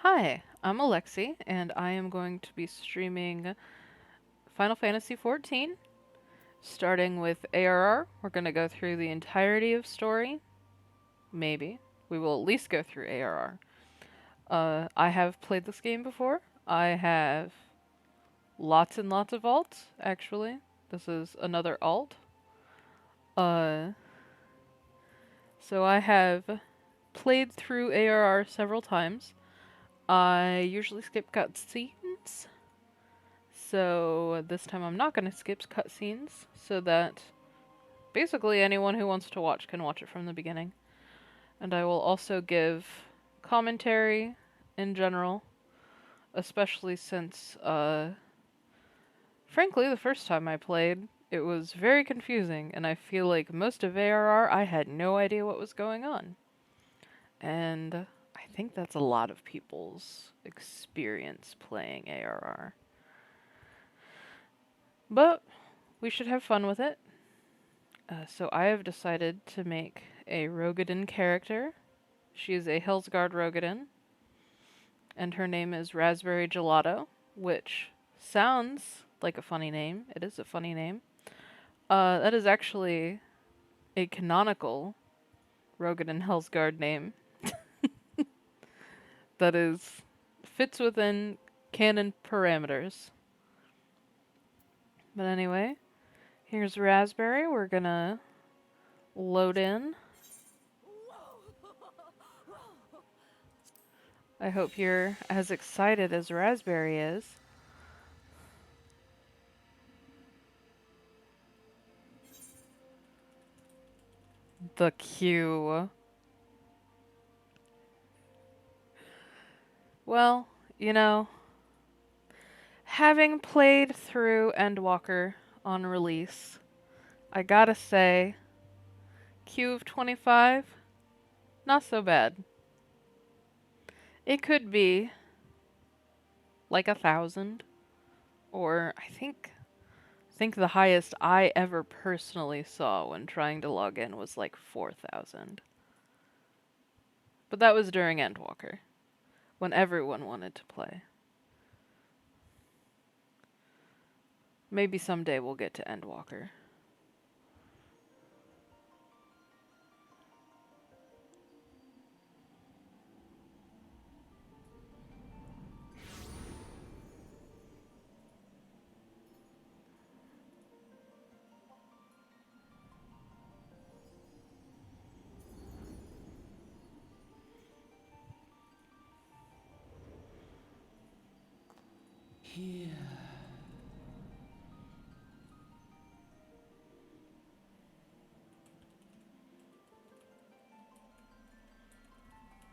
Hi, I'm Alexi, and I am going to be streaming Final Fantasy XIV, starting with ARR. We're going to go through the entirety of story. Maybe. We will at least go through ARR. I have played this game before. I have lots and lots of alts, actually. This is another alt. Uh, so I have played through ARR several times. I usually skip cutscenes. So this time I'm not going to skip cutscenes so that basically anyone who wants to watch can watch it from the beginning. And I will also give commentary in general, especially since, frankly, the first time I played, it was very confusing, and I feel like most of ARR I had no idea what was going on. And I think that's a lot of people's experience playing ARR. But we should have fun with it. So I have decided to make a Rogadin character. She is a Hellsguard Rogadin, and her name is Raspberry Gelato, which sounds like a funny name. It is a funny name. That is actually a canonical Rogadin Hellsguard name that is fits within canon parameters. But anyway, here's Raspberry. We're gonna load in. I hope you're as excited as Raspberry is. The queue. Well, you know, having played through Endwalker on release, I gotta say, queue of 25, not so bad. It could be like 1,000, or I think the highest I ever personally saw when trying to log in was like 4,000. But that was during Endwalker, when everyone wanted to play. Maybe someday we'll get to Endwalker. Here.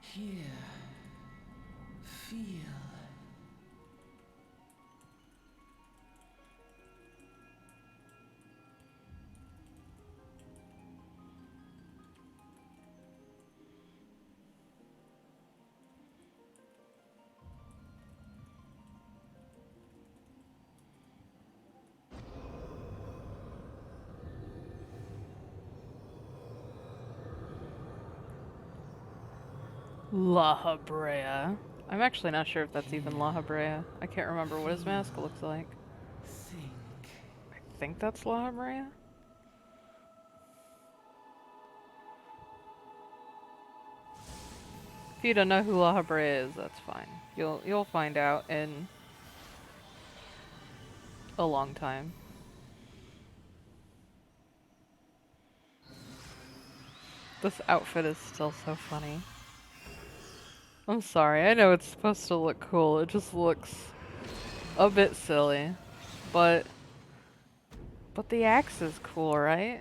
Here. Feel. La Habrea. I'm actually not sure if that's even La Here. Habrea. I can't remember what his mask Feel. looks like. Think. I think that's La Habrea. If you don't know who La Habrea is, that's fine. You'll find out in a long time. This outfit is still so funny. I'm sorry, I know it's supposed to look cool, it just looks a bit silly. But the axe is cool, right?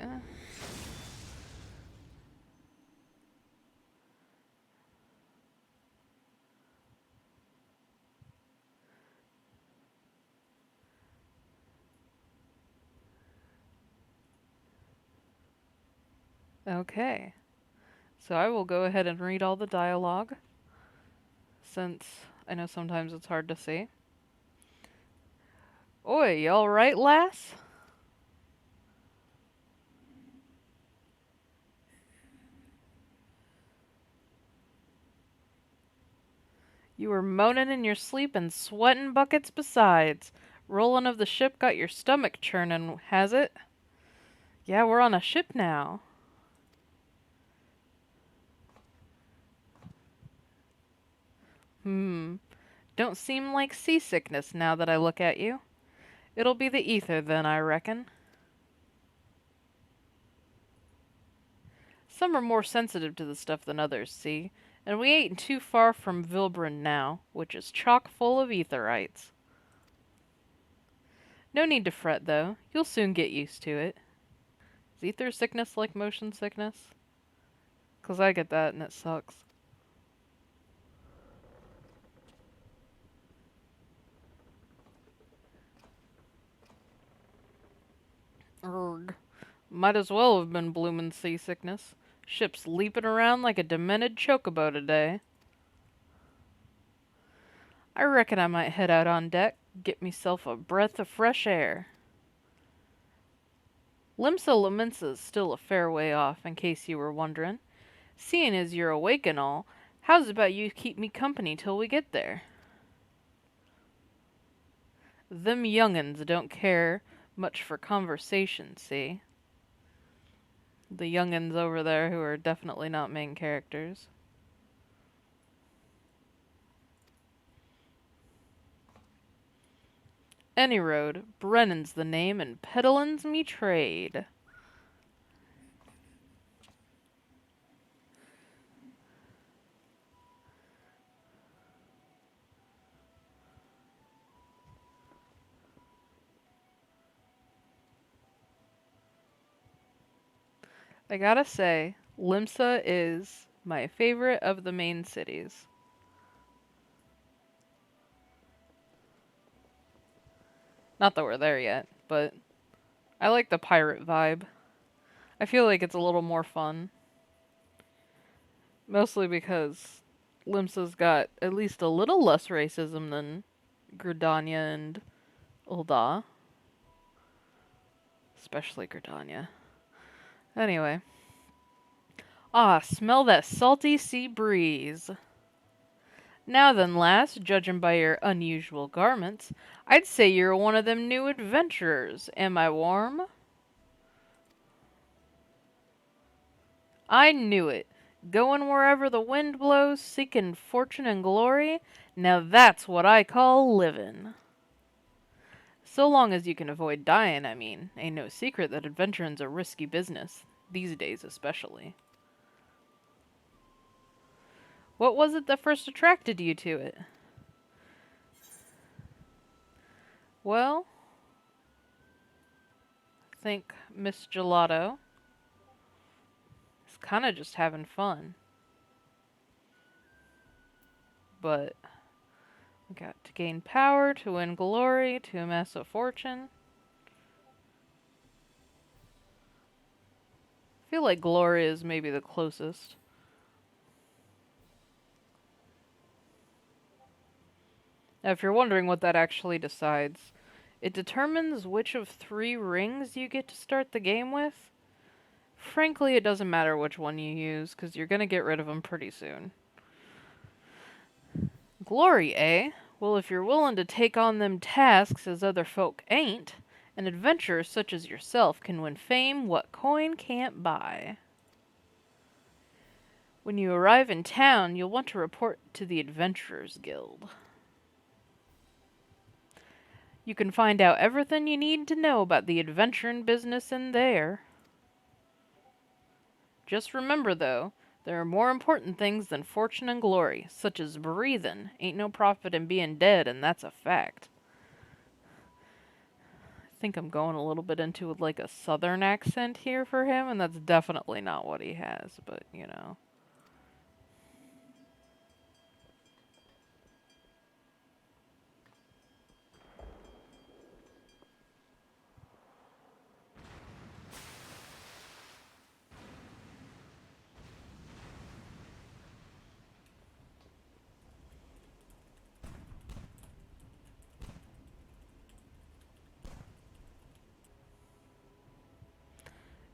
Okay. So I will go ahead and read all the dialogue, since I know sometimes it's hard to see. Oi, you alright, lass? You were moaning in your sleep and sweating buckets besides. Rolling of the ship got your stomach churning, has it? Yeah, we're on a ship now. Hmm. Don't seem like seasickness now that I look at you. It'll be the ether then, I reckon. Some are more sensitive to the stuff than others, see? And we ain't too far from Vilbrin now, which is chock full of etherites. No need to fret, though. You'll soon get used to it. Is ether sickness like motion sickness? 'Cause I get that and it sucks. Urgh. Might as well have been bloomin' seasickness. Ship's leaping around like a demented chocobo today. I reckon I might head out on deck, get meself a breath of fresh air. Limsa Lominsa's still a fair way off, in case you were wonderin'. Seein' as you're awake and all, how's about you keep me company till we get there? Them young'uns don't care much for conversation, see? The young'uns over there who are definitely not main characters. Any road, Brennan's the name and peddlin's me trade. I gotta say, Limsa is my favorite of the main cities. Not that we're there yet, but I like the pirate vibe. I feel like it's a little more fun. Mostly because Limsa's got at least a little less racism than Gridania and Ul'dah. Especially Gridania. Anyway. Ah, smell that salty sea breeze. Now then, lass, judging by your unusual garments, I'd say you're one of them new adventurers. Am I warm? I knew it. Going wherever the wind blows, seeking fortune and glory. Now that's what I call livin'. So long as you can avoid dying, I mean. Ain't no secret that adventuring's a risky business. These days, especially. What was it that first attracted you to it? Well, I think Miss Gelato is kind of just having fun. But we got to gain power, to win glory, to amass a fortune. I feel like glory is maybe the closest. Now, if you're wondering what that actually decides, it determines which of 3 rings you get to start the game with. Frankly, it doesn't matter which one you use, because you're going to get rid of them pretty soon. Glory, eh? Well, if you're willing to take on them tasks as other folk ain't, an adventurer such as yourself can win fame what coin can't buy. When you arrive in town, you'll want to report to the Adventurers Guild. You can find out everything you need to know about the adventuring business in there. Just remember, though, there are more important things than fortune and glory, such as breathing. Ain't no profit in being dead, and that's a fact. I think I'm going a little bit into like a southern accent here for him, and that's definitely not what he has, but you know.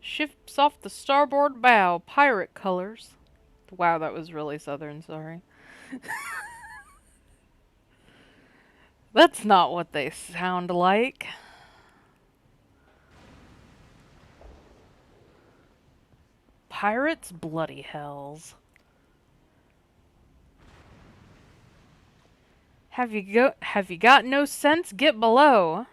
Ship's off the starboard bow, pirate colors. Wow, that was really southern, sorry. That's not what they sound like. Pirates? Bloody hells. Have you got no sense? Get below.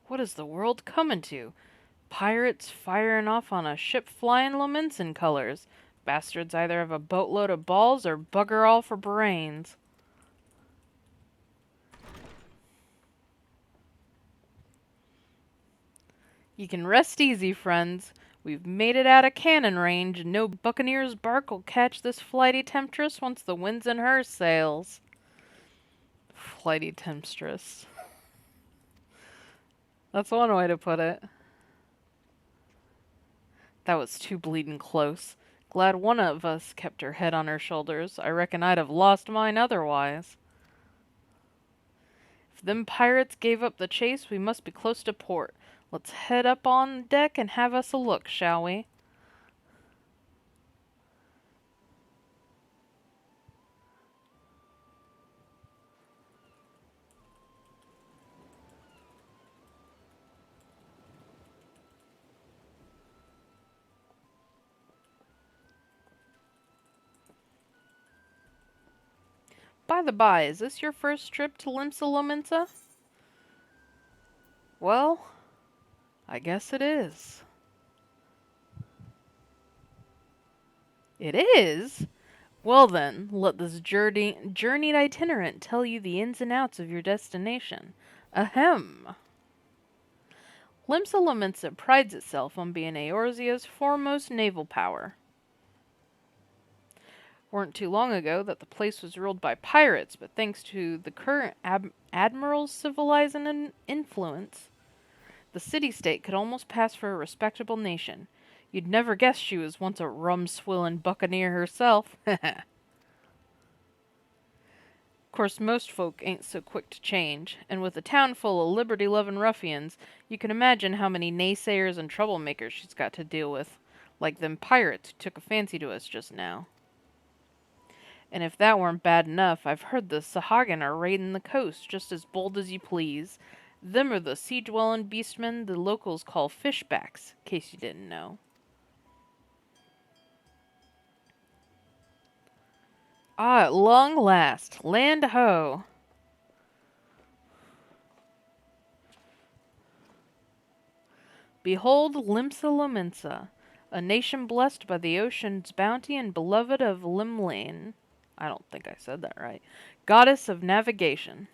What is the world coming to? Pirates firing off on a ship flying Lominsan colors. Bastards either have a boatload of balls or bugger all for brains. You can rest easy, friends. We've made it out of cannon range, and no buccaneer's bark will catch this flighty temptress once the wind's in her sails. Flighty temptress. That's one way to put it. That was too bleedin' close. Glad one of us kept her head on her shoulders. I reckon I'd have lost mine otherwise. If them pirates gave up the chase, we must be close to port. Let's head up on deck and have us a look, shall we? By the by, is this your first trip to Limsa Lominsa? Well, I guess it is. It is? Well then, let this journeyed itinerant tell you the ins and outs of your destination. Ahem. Limsa Lominsa prides itself on being Eorzea's foremost naval power. Weren't too long ago that the place was ruled by pirates, but thanks to the current admiral's civilizing influence, the city-state could almost pass for a respectable nation. You'd never guess she was once a rum-swillin' buccaneer herself. Of course, most folk ain't so quick to change, and with a town full of liberty-lovin' ruffians, you can imagine how many naysayers and troublemakers she's got to deal with, like them pirates who took a fancy to us just now. And if that weren't bad enough, I've heard the Sahagin are raiding the coast just as bold as you please. Them are the sea-dwellin' beastmen the locals call fishbacks, case you didn't know. Ah, at long last, land ho! Behold Limsa Lominsa, a nation blessed by the ocean's bounty and beloved of Limlane. I don't think I said that right. Goddess of navigation.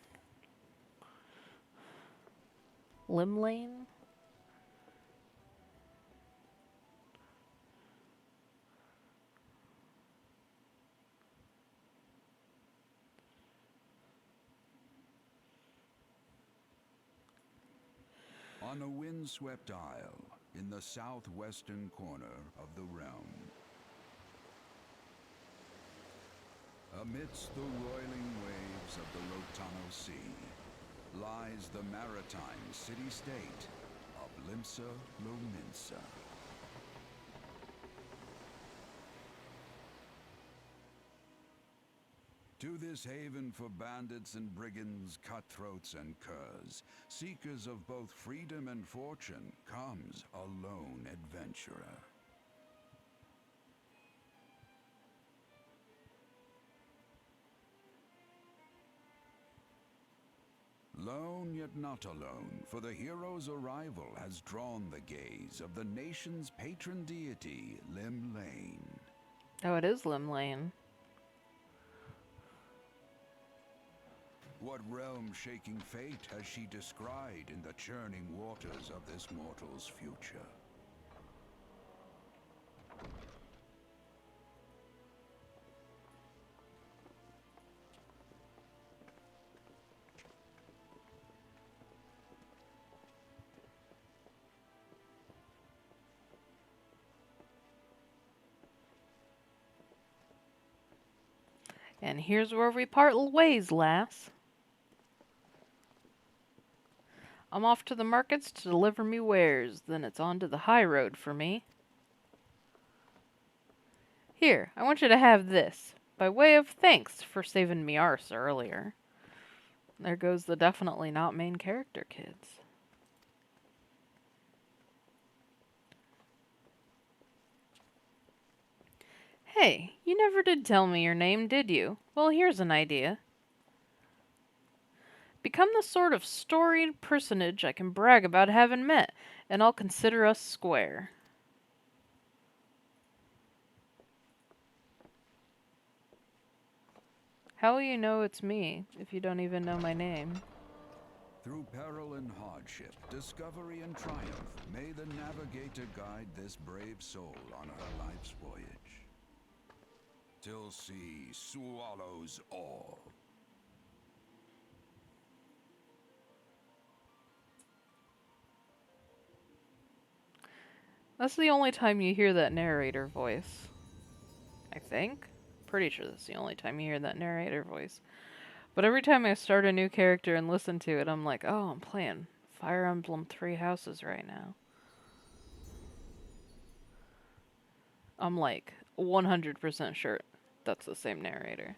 Limlane? On a windswept isle in the southwestern corner of the realm, amidst the roiling waves of the Lotano Sea, lies the maritime city-state of Limsa Lominsa. To this haven for bandits and brigands, cutthroats and curs, seekers of both freedom and fortune, comes a lone adventurer. Lone yet not alone, for the hero's arrival has drawn the gaze of the nation's patron deity, Limlane. Oh, it is Limlane. What realm-shaking fate has she descried in the churning waters of this mortal's future? And here's where we part ways, lass. I'm off to the markets to deliver me wares, then it's on to the high road for me. Here, I want you to have this, by way of thanks for saving me arse earlier. There goes the definitely not main character kids. Hey, you never did tell me your name, did you? Well, here's an idea. Become the sort of storied personage I can brag about having met, and I'll consider us square. How will you know it's me if you don't even know my name? Through peril and hardship, discovery and triumph, may the navigator guide this brave soul on her life's voyage. Till sea swallows all. That's the only time you hear that narrator voice. I think. Pretty sure that's the only time you hear that narrator voice. But every time I start a new character and listen to it, I'm like, oh, I'm playing Fire Emblem Three Houses right now. I'm like 100% sure that's the same narrator.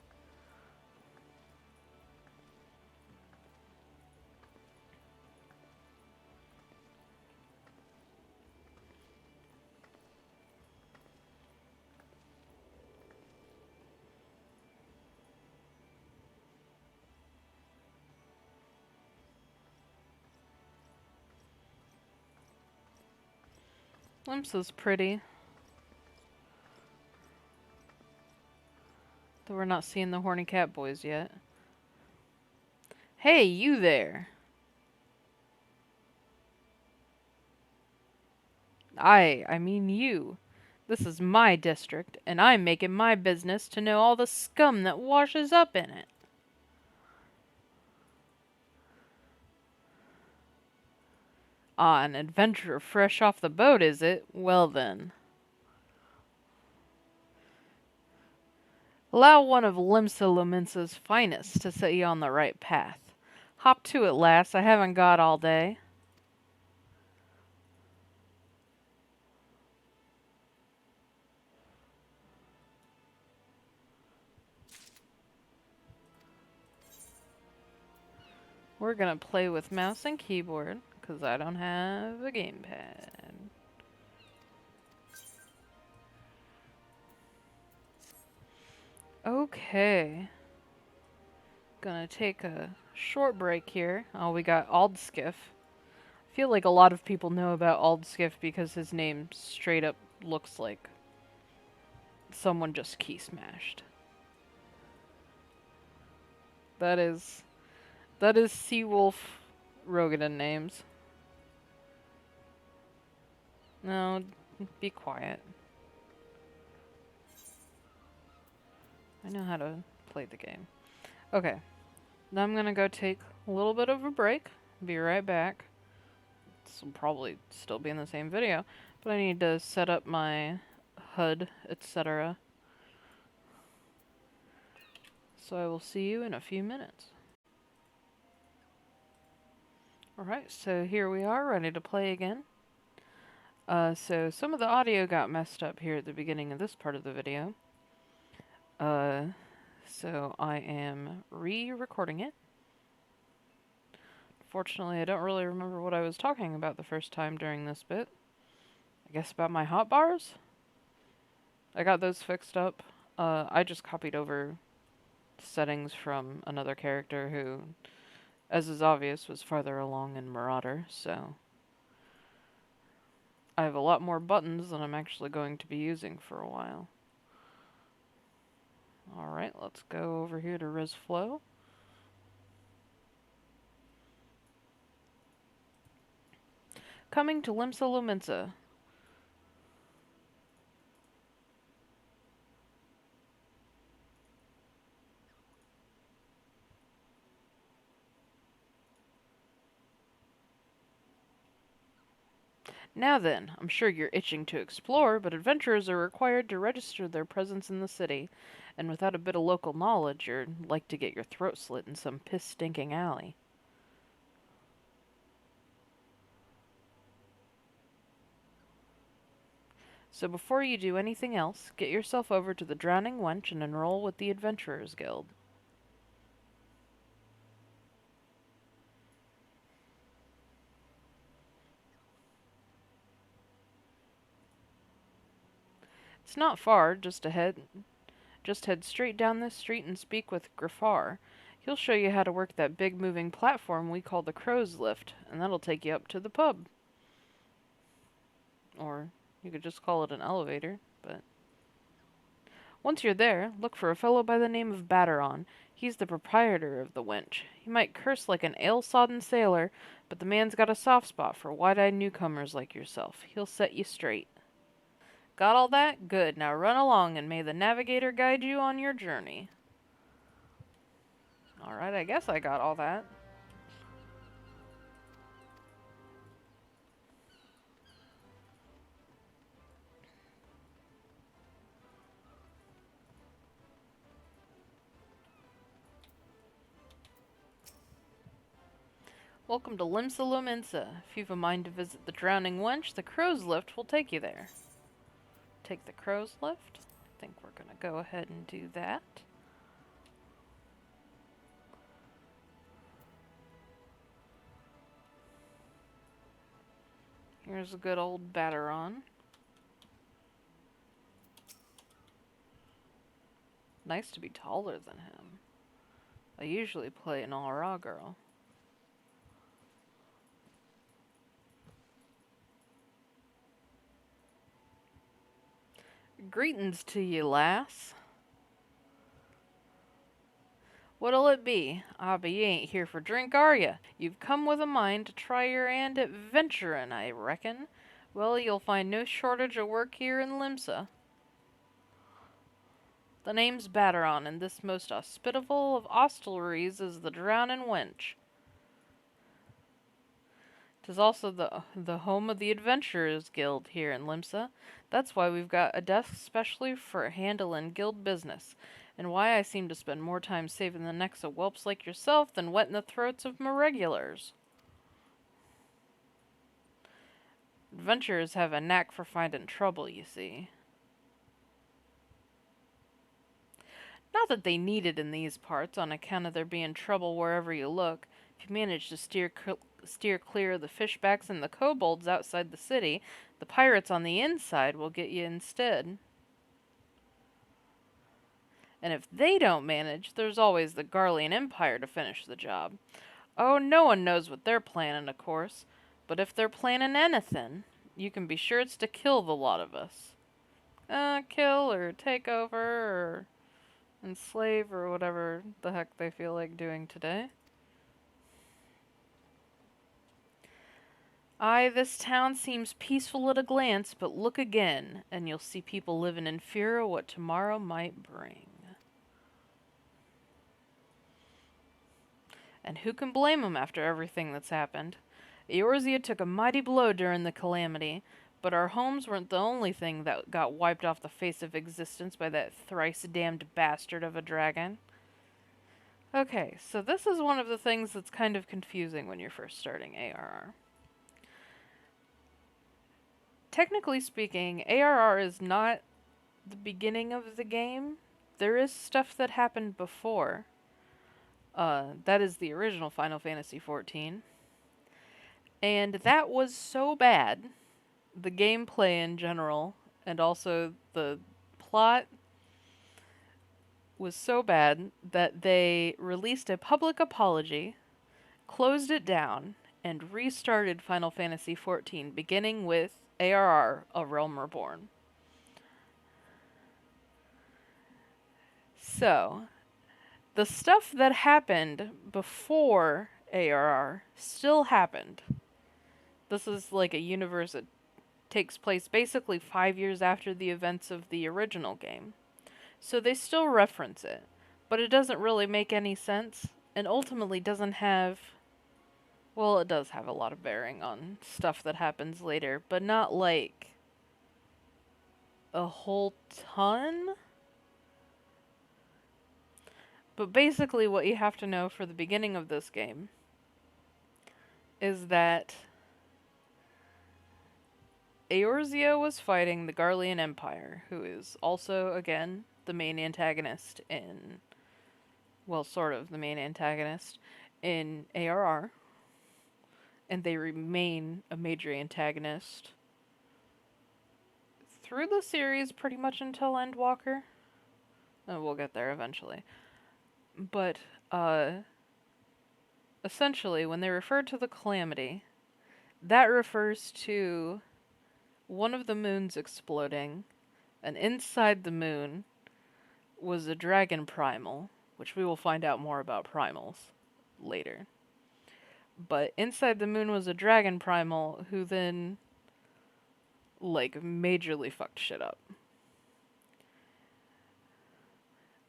Limsa's pretty. Though we're not seeing the horny cat boys yet. Hey, you there! I mean you. This is my district, and I'm making my business to know all the scum that washes up in it. Ah, an adventurer fresh off the boat, is it? Well then. Allow one of Limsa Lominsa's finest to set you on the right path. Hop to it, lass. I haven't got all day. We're gonna play with mouse and keyboard, because I don't have a gamepad. Okay. Gonna take a short break here. Oh, we got Aldskiff. I feel like a lot of people know about Aldskiff because his name straight up looks like someone just key smashed. That is Seawolf Rogadin names. No, be quiet. I know how to play the game. Okay. Now I'm gonna go take a little bit of a break. Be right back. This will probably still be in the same video, but I need to set up my HUD, etc. So I will see you in a few minutes. Alright, so here we are, ready to play again. So some of the audio got messed up here at the beginning of this part of the video. So I am re-recording it. Fortunately, I don't really remember what I was talking about the first time during this bit. I guess about my hotbars? I got those fixed up. I just copied over settings from another character who, as is obvious, was farther along in Marauder, so I have a lot more buttons than I'm actually going to be using for a while. Alright, let's go over here to ResFlow. Coming to Limsa Lominsa. Now then, I'm sure you're itching to explore, but adventurers are required to register their presence in the city, and without a bit of local knowledge, you're like to get your throat slit in some piss-stinking alley. So before you do anything else, get yourself over to the Drowning Wench and enroll with the Adventurers Guild. It's not far, just head straight down this street and speak with Griffar. He'll show you how to work that big moving platform we call the Crow's Lift, and that'll take you up to the pub. Or you could just call it an elevator, but once you're there, look for a fellow by the name of Baderon. He's the proprietor of the wench. He might curse like an ale-sodden sailor, but the man's got a soft spot for wide-eyed newcomers like yourself. He'll set you straight. Got all that? Good. Now run along, and may the navigator guide you on your journey. Alright, I guess I got all that. Welcome to Limsa Lominsa. If you've a mind to visit the Drowning Wench, the Crow's Lift will take you there. Take the Crow's Lift? I think we're gonna go ahead and do that. Here's a good old Baderon. Nice to be taller than him. I usually play an all-raw girl. Greetings to ye, lass. What'll it be? Ah, but ye ain't here for drink, are ye? You've come with a mind to try your 'and at venturin', I reckon. Well, you'll find no shortage o' work here in Limsa. The name's Baderon, and this most hospitable of hostelries is the Drownin' Wench. 'Tis also the home of the Adventurers Guild here in Limsa. That's why we've got a desk specially for handlin' guild business, and why I seem to spend more time saving the necks of whelps like yourself than wetting the throats of my regulars. Adventurers have a knack for finding trouble, you see. Not that they need it in these parts, on account of there being trouble wherever you look. If you manage to steer clear of the fishbacks and the kobolds outside the city, the pirates on the inside will get you instead. And if they don't manage, there's always the Garlean Empire to finish the job. Oh, no one knows what they're planning, of course, but if they're planning anything, you can be sure it's to kill the lot of us. Kill or take over or enslave or whatever the heck they feel like doing today. Aye, this town seems peaceful at a glance, but look again, and you'll see people living in fear of what tomorrow might bring. And who can blame 'em after everything that's happened? Eorzea took a mighty blow during the calamity, but our homes weren't the only thing that got wiped off the face of existence by that thrice-damned bastard of a dragon. Okay, so this is one of the things that's kind of confusing when you're first starting ARR. Technically speaking, ARR is not the beginning of the game. There is stuff that happened before. That is the original Final Fantasy XIV. And that was so bad, the gameplay in general, and also the plot was so bad that they released a public apology, closed it down, and restarted Final Fantasy XIV, beginning with ARR, A Realm Reborn. So, the stuff that happened before ARR still happened. This is like a universe that takes place basically 5 years after the events of the original game. So they still reference it, but it doesn't really make any sense, and ultimately doesn't have Well, it does have a lot of bearing on stuff that happens later, but not like a whole ton. But basically, what you have to know for the beginning of this game is that Eorzea was fighting the Garlean Empire, who is also, again, the main antagonist in. Well, sort of the main antagonist in ARR, and they remain a major antagonist through the series pretty much until Endwalker. And we'll get there eventually. But, essentially, when they refer to the Calamity, that refers to one of the moons exploding, and inside the moon was a dragon primal, which we will find out more about primals later. But inside the moon was a dragon primal who then, like, majorly fucked shit up.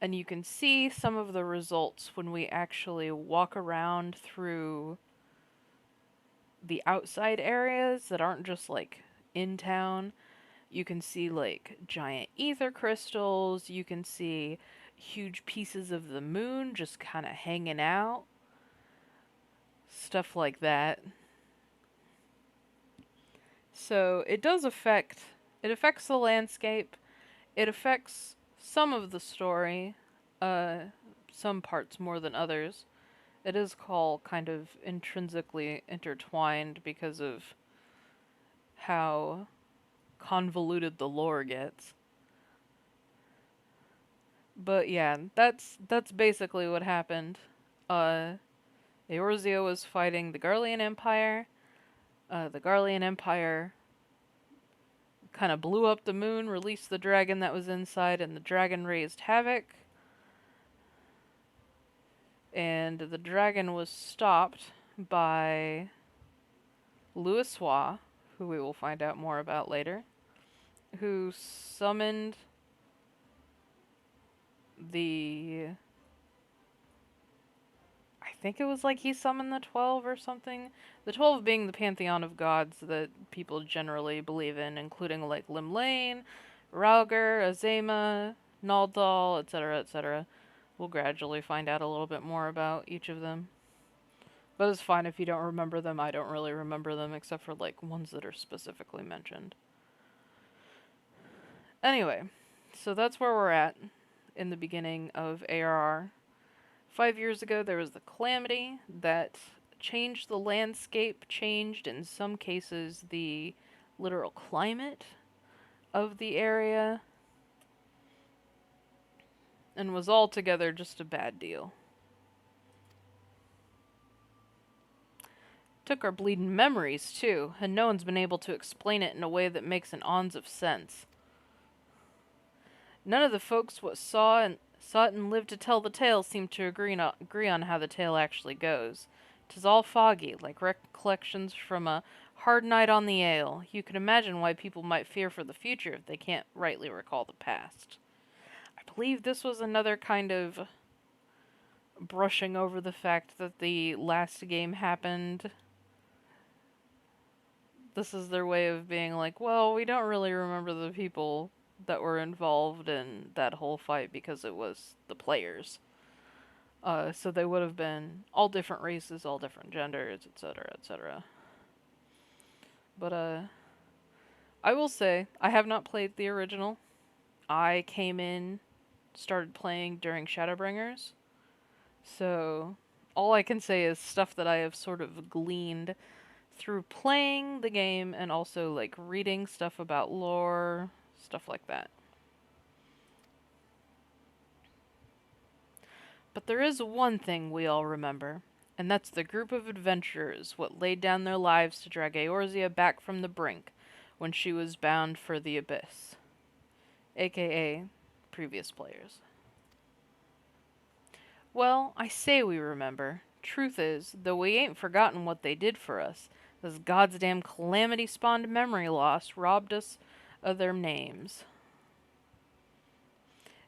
And you can see some of the results when we actually walk around through the outside areas that aren't just, like, in town. You can see, like, giant ether crystals. You can see huge pieces of the moon just kind of hanging out. Stuff like that. So it does affect, it affects the landscape. It affects some of the story, some parts more than others. It is all kind of intrinsically intertwined because of how convoluted the lore gets. But yeah, that's basically what happened. Eorzea was fighting the Garlean Empire. The Garlean Empire kind of blew up the moon, released the dragon that was inside, and the dragon raised havoc. And the dragon was stopped by Louisoix, who we will find out more about later, who summoned the... I think it was like he summoned the 12 or something. The 12 being the pantheon of gods that people generally believe in, including like Limlane, Rauger, Azema, Naldal, etc., etc. We'll gradually find out a little bit more about each of them. But it's fine if you don't remember them. I don't really remember them except for like ones that are specifically mentioned. Anyway, so that's where we're at in the beginning of ARR. 5 years ago, there was the Calamity that changed the landscape, changed in some cases the literal climate of the area, and was altogether just a bad deal. Took our bleeding memories, too, and no one's been able to explain it in a way that makes an ons of sense. None of the folks what saw it and lived to tell the tale seem to agree on how the tale actually goes. 'Tis all foggy, like recollections from a hard night on the ale. You can imagine why people might fear for the future if they can't rightly recall the past. I believe this was another kind of brushing over the fact that the last game happened. This is their way of being like, well, we don't really remember the people that were involved in that whole fight because it was the players. So they would have been all different races, all different genders, etc., etc. But, I will say, I have not played the original. I came in, started playing during Shadowbringers. So, all I can say is stuff that I have sort of gleaned through playing the game and also, like, reading stuff about lore, stuff like that. But there is one thing we all remember, and that's the group of adventurers what laid down their lives to drag Eorzea back from the brink when she was bound for the abyss, aka previous players. Well, I say we remember. Truth is, though we ain't forgotten what they did for us, this goddamn calamity-spawned memory loss robbed us of their names.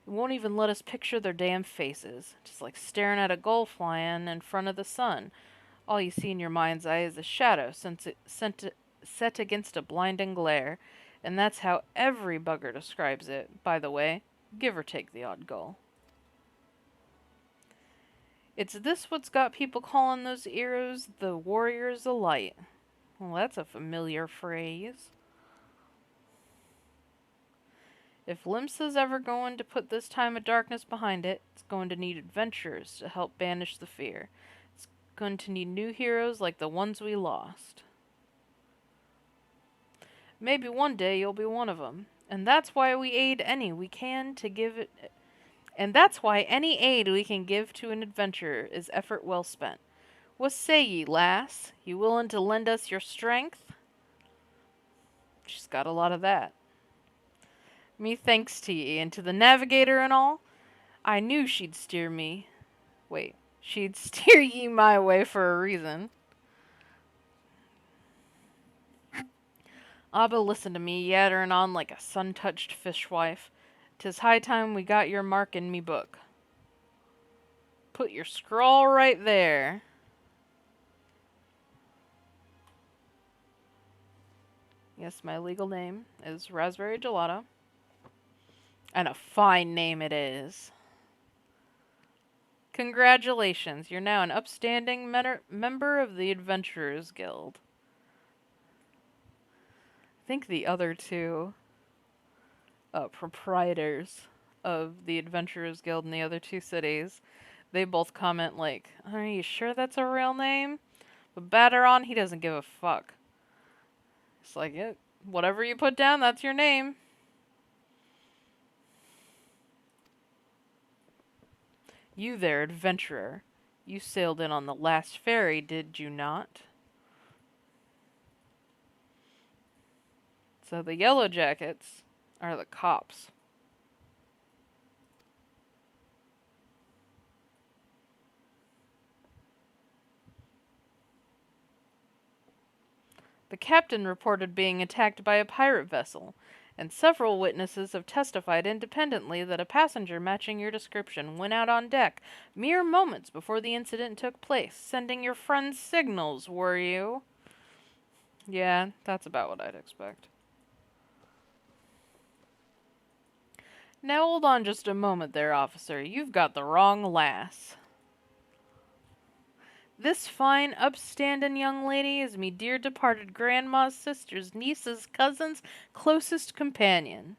It won't even let us picture their damn faces, just like staring at a gull flying in front of the sun. All you see in your mind's eye is a shadow set against a blinding glare, and that's how every bugger describes it, by the way, give or take the odd gull. It's this what's got people calling those heroes the warriors of light. Well, that's a familiar phrase. If Limsa's ever going to put this time of darkness behind it, it's going to need adventurers to help banish the fear. It's going to need new heroes like the ones we lost. Maybe one day you'll be one of them. And that's why we aid any we can to give it. And that's why any aid we can give to an adventurer is effort well spent. What say ye, lass? You willing to lend us your strength? She's got a lot of that. Me thanks to ye, and to the navigator and all. I knew she'd steer me. Wait, she'd steer ye my way for a reason. Abba, listen to me, yattering on like a sun-touched fishwife. 'Tis high time we got your mark in me book. Put your scrawl right there. Yes, my legal name is Raspberry Gelato. And a fine name it is. Congratulations, you're now an upstanding member of the Adventurers Guild. I think the other two proprietors of the Adventurers Guild in the other two cities, they both comment like, are you sure that's a real name? But Baderon, he doesn't give a fuck. It's like, yeah, whatever you put down, that's your name. You there, adventurer. You sailed in on the last ferry, did you not? So the Yellow Jackets are the cops. The captain reported being attacked by a pirate vessel, and several witnesses have testified independently that a passenger matching your description went out on deck mere moments before the incident took place, sending your friends signals, were you? Yeah, that's about what I'd expect. Now hold on just a moment there, officer. You've got the wrong lass. This fine, upstanding young lady is me dear departed grandma's sister's niece's cousin's closest companion.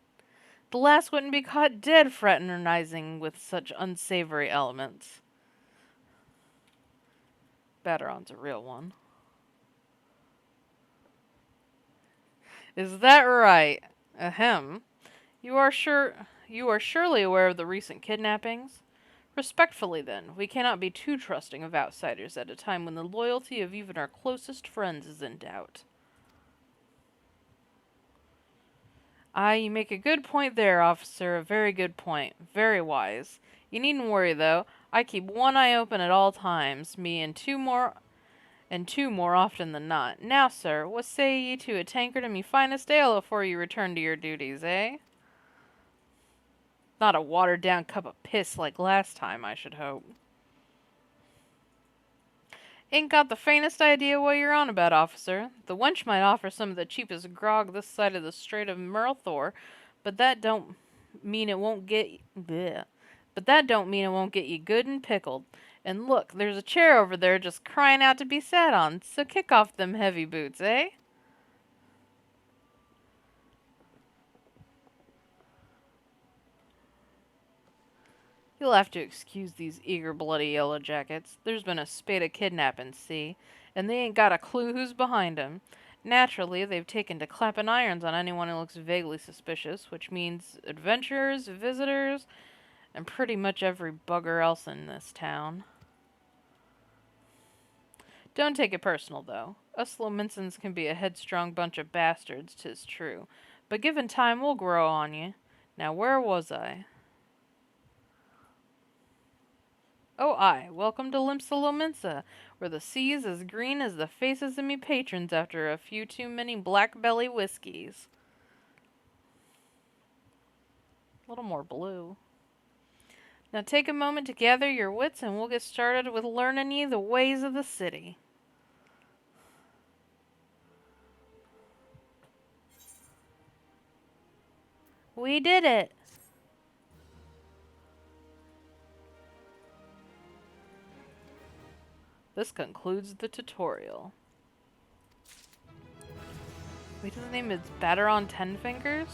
The lass wouldn't be caught dead fraternizing with such unsavory elements. Baderon's a real one. Is that right? Ahem. You are surely aware of the recent kidnappings? Respectfully, then, we cannot be too trusting of outsiders at a time when the loyalty of even our closest friends is in doubt. Aye, you make a good point there, officer, a very good point. Very wise. You needn't worry, though. I keep one eye open at all times, me and two more often than not. Now, sir, what say ye to a tankard of me finest ale afore you return to your duties, eh? Not a watered-down cup of piss like last time, I should hope. Ain't got the faintest idea what you're on about, officer. The wench might offer some of the cheapest grog this side of the Strait of Merlthor, but that don't mean it won't get bleh. But that don't mean it won't get you good and pickled. And look, there's a chair over there just crying out to be sat on, so kick off them heavy boots, eh? You'll have to excuse these eager, bloody Yellow Jackets. There's been a spate of kidnappings, see, and they ain't got a clue who's behind 'em. Naturally, they've taken to clapping irons on anyone who looks vaguely suspicious, which means adventurers, visitors, and pretty much every bugger else in this town. Don't take it personal, though. Us Lominsans can be a headstrong bunch of bastards, 'tis true, but given time, we'll grow on ye. Now, where was I? Oh, aye, welcome to Limsa Lominsa, where the sea's as green as the faces of me patrons after a few too many black belly whiskeys. A little more blue. Now take a moment to gather your wits and we'll get started with learning ye the ways of the city. We did it! This concludes the tutorial. Wait, his name is Baderon 10 Fingers?